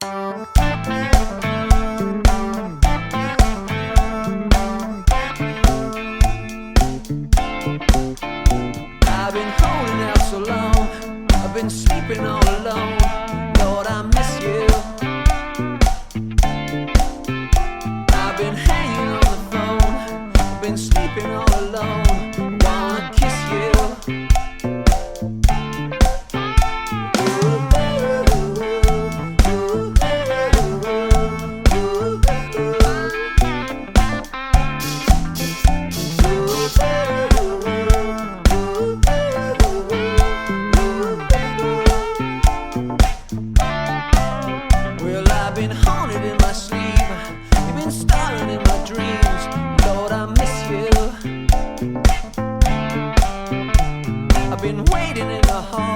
I've been holding out so long, I've been sleeping all alone. Lord, I miss you. I've been hanging on the phone, I've been sleeping all alone. Wanna kiss you. Well, I've been haunted in my sleep, you've been starring in my dreams. Lord, I miss you. I've been waiting in the hall.